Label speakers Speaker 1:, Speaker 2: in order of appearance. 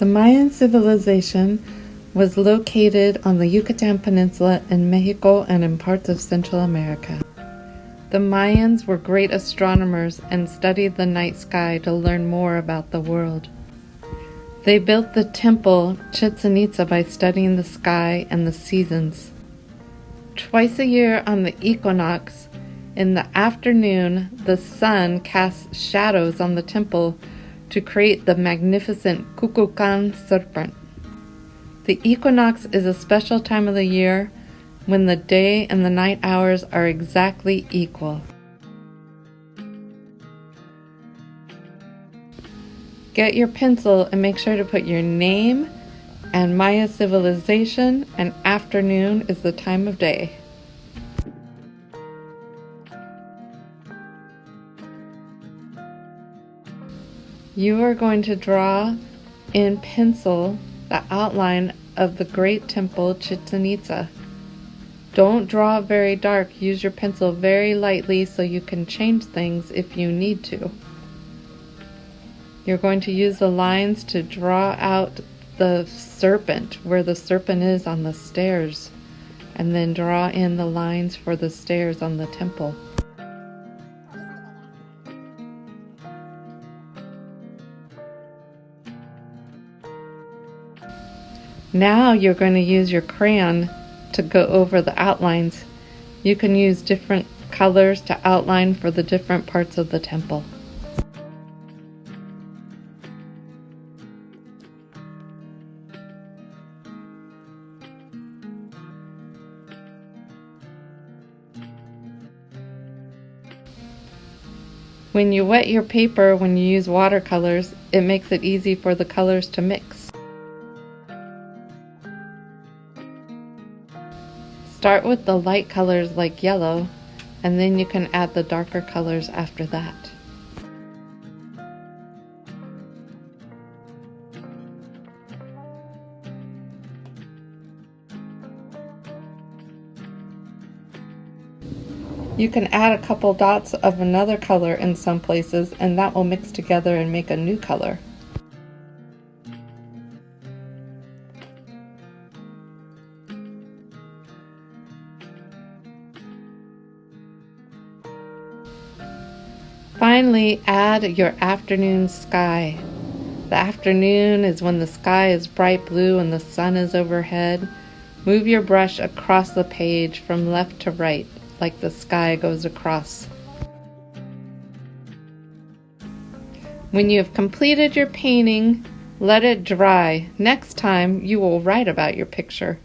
Speaker 1: The Mayan civilization was located on the Yucatan Peninsula in Mexico and in parts of Central America. The Mayans were great astronomers and studied the night sky to learn more about the world. They built the temple Chichen Itza by studying the sky and the seasons. Twice a year on the equinox, in the afternoon, the sun casts shadows on the temple to create the magnificent Kukulkan serpent. The equinox is a special time of the year when the day and the night hours are exactly equal. Get your pencil and make sure to put your name and Maya civilization, and afternoon is the time of day. You are going to draw in pencil the outline of the great temple Chichen Itza. Don't draw very dark. Use your pencil very lightly so you can change things if you need to. You're going to use the lines to draw out the serpent, where the serpent is on the stairs, and then draw in the lines for the stairs on the temple. Now you're going to use your crayon to go over the outlines. You can use different colors to outline for the different parts of the temple. When you wet your paper, when you use watercolors, it makes it easy for the colors to mix. Start with the light colors like yellow, and then you can add the darker colors after that. You can add a couple dots of another color in some places, and that will mix together and make a new color. Finally, add your afternoon sky. The afternoon is when the sky is bright blue and the sun is overhead. Move your brush across the page from left to right, like the sky goes across. When you have completed your painting, let it dry. Next time, you will write about your picture.